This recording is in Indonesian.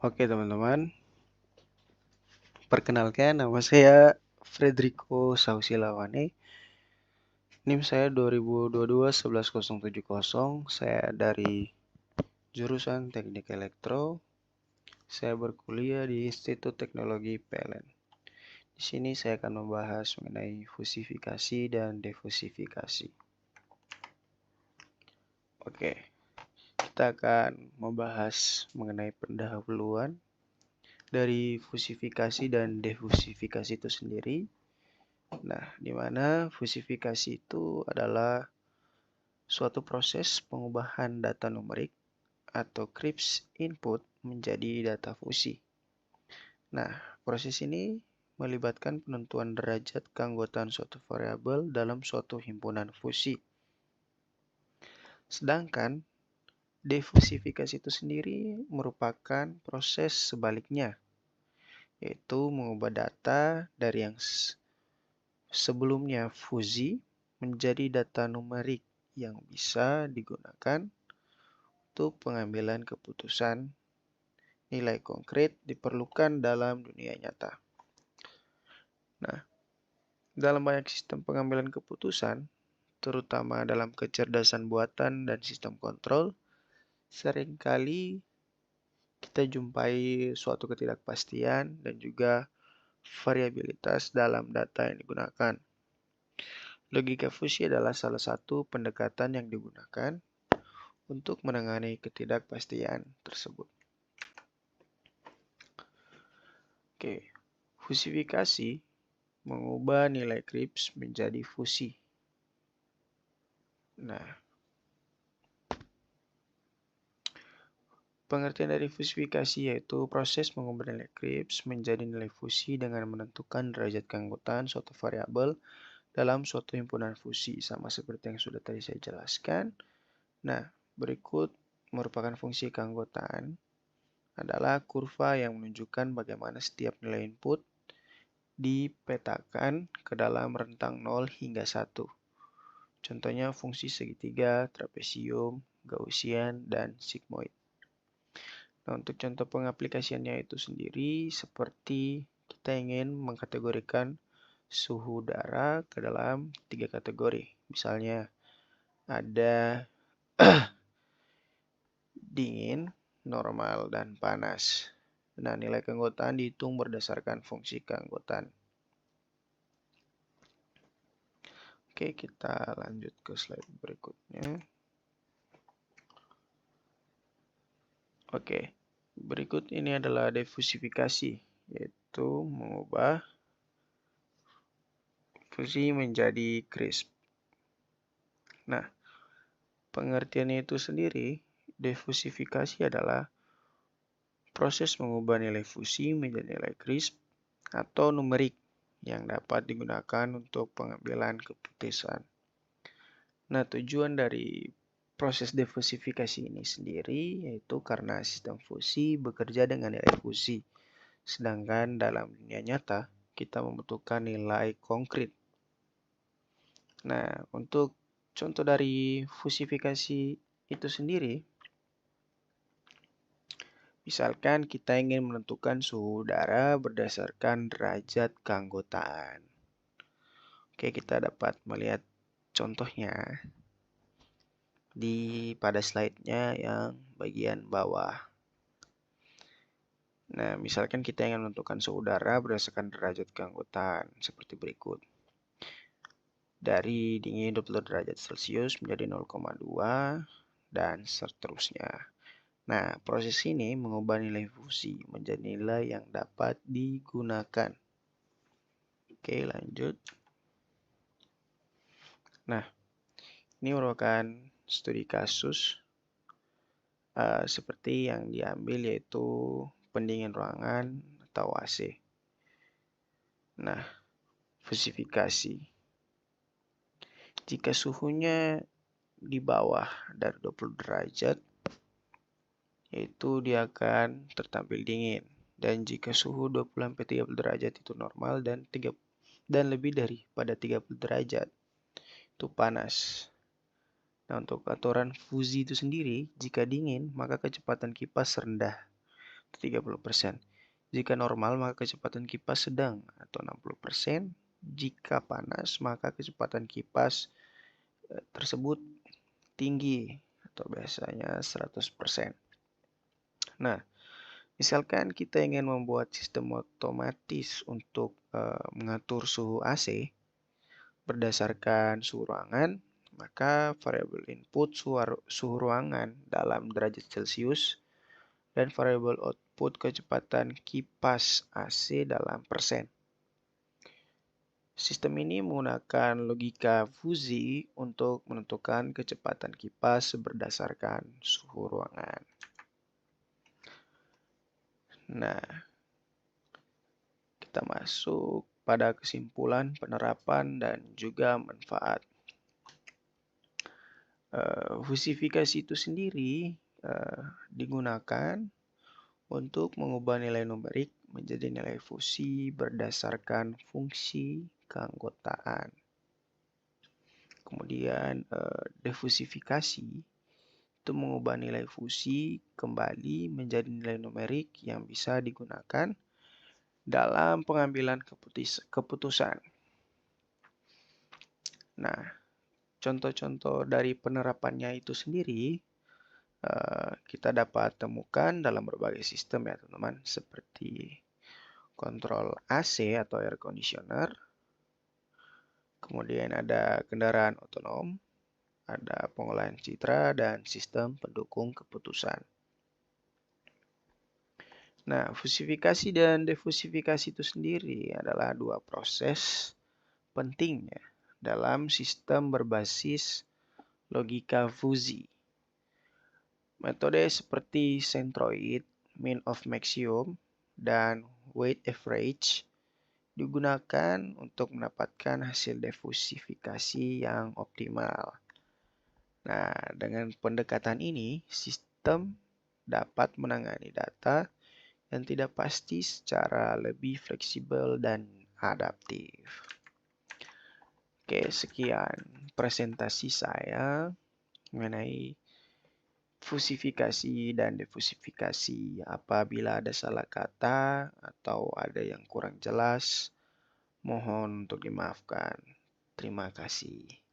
Oke teman-teman, perkenalkan nama saya Frederico Sausilawane. NIM saya 2022-11070. Saya dari jurusan Teknik Elektro. Saya berkuliah di Institut Teknologi PLN. Di sini saya akan membahas mengenai fusifikasi dan defusifikasi. Oke, kita akan membahas mengenai pendahuluan dari fusifikasi dan defusifikasi itu sendiri. Nah, di mana fusifikasi itu adalah suatu proses pengubahan data numerik atau CRISP input menjadi data fusi. Nah, proses ini melibatkan penentuan derajat keanggotaan suatu variabel dalam suatu himpunan fusi. Sedangkan defusifikasi itu sendiri merupakan proses sebaliknya, yaitu mengubah data dari yang sebelumnya fusi menjadi data numerik yang bisa digunakan untuk pengambilan keputusan. Nilai konkret diperlukan dalam dunia nyata. Nah, dalam banyak sistem pengambilan keputusan, terutama dalam kecerdasan buatan dan sistem kontrol, seringkali kita jumpai suatu ketidakpastian dan juga variabilitas dalam data yang digunakan. Logika fusi adalah salah satu pendekatan yang digunakan untuk menangani ketidakpastian tersebut. Oke, fusifikasi mengubah nilai CRISP menjadi fusi. Nah, pengertian dari fusifikasi yaitu proses mengubah nilai CRISP menjadi nilai fusi dengan menentukan derajat keanggotaan suatu variabel dalam suatu himpunan fusi, sama seperti yang sudah tadi saya jelaskan. Nah, berikut merupakan fungsi keanggotaan adalah kurva yang menunjukkan bagaimana setiap nilai input dipetakan ke dalam rentang 0 hingga 1. Contohnya fungsi segitiga, trapesium, Gaussian, dan sigmoid. Nah, untuk contoh pengaplikasiannya itu sendiri seperti kita ingin mengkategorikan suhu udara ke dalam 3 kategori. Misalnya ada dingin, normal, dan panas. Nah, nilai keanggotaan dihitung berdasarkan fungsi keanggotaan. Oke, kita lanjut ke slide berikutnya. Oke, berikut ini adalah defusifikasi, yaitu mengubah fusi menjadi CRISP. Nah, pengertiannya itu sendiri, defusifikasi adalah proses mengubah nilai fusi menjadi nilai CRISP atau numerik yang dapat digunakan untuk pengambilan keputusan. Nah, tujuan dari proses defusifikasi ini sendiri yaitu karena sistem fusi bekerja dengan nilai fusi. Sedangkan dalam dunia nyata, kita membutuhkan nilai konkret. Nah, untuk contoh dari fusifikasi itu sendiri, misalkan kita ingin menentukan suhu udara berdasarkan derajat keanggotaan. Oke, kita dapat melihat contohnya pada slide-nya yang bagian bawah. Nah, misalkan kita ingin menentukan suhu udara berdasarkan derajat keanggotaan seperti berikut. Dari dingin 20 derajat Celcius menjadi 0,2 dan seterusnya. Nah, proses ini mengubah nilai fusi menjadi nilai yang dapat digunakan. Oke, lanjut. Nah, ini merupakan studi kasus seperti yang diambil yaitu pendingin ruangan atau AC. Nah, fusifikasi. Jika suhunya di bawah dari 20 derajat, yaitu dia akan tertampil dingin. Dan jika suhu 20-30 derajat itu normal dan lebih daripada 30 derajat, itu panas. Nah, untuk aturan fusi itu sendiri, jika dingin, maka kecepatan kipas rendah. 30%. Jika normal, maka kecepatan kipas sedang atau 60%. Jika panas, maka kecepatan kipas tersebut tinggi atau biasanya 100%. Nah, misalkan kita ingin membuat sistem otomatis untuk mengatur suhu AC berdasarkan suhu ruangan, maka variabel input suhu ruangan dalam derajat Celcius dan variabel output kecepatan kipas AC dalam persen. Sistem ini menggunakan logika fuzi untuk menentukan kecepatan kipas berdasarkan suhu ruangan. Nah, kita masuk pada kesimpulan penerapan dan juga manfaat. Fusifikasi itu sendiri digunakan untuk mengubah nilai numerik menjadi nilai fusi berdasarkan fungsi keanggotaan. Kemudian defusifikasi itu mengubah nilai fusi kembali menjadi nilai numerik yang bisa digunakan dalam pengambilan keputusan. Nah, contoh-contoh dari penerapannya itu sendiri kita dapat temukan dalam berbagai sistem ya teman-teman, seperti kontrol AC atau air conditioner, kemudian ada kendaraan otonom, ada pengolahan citra, dan sistem pendukung keputusan. Nah, fusifikasi dan defusifikasi itu sendiri adalah dua proses penting ya dalam sistem berbasis logika fuzi. Metode seperti centroid, mean of maximum, dan weight average digunakan untuk mendapatkan hasil defusifikasi yang optimal. Nah, dengan pendekatan ini, sistem dapat menangani data yang tidak pasti secara lebih fleksibel dan adaptif. Oke, sekian presentasi saya mengenai fusifikasi dan defusifikasi. Apabila ada salah kata atau ada yang kurang jelas, mohon untuk dimaafkan. Terima kasih.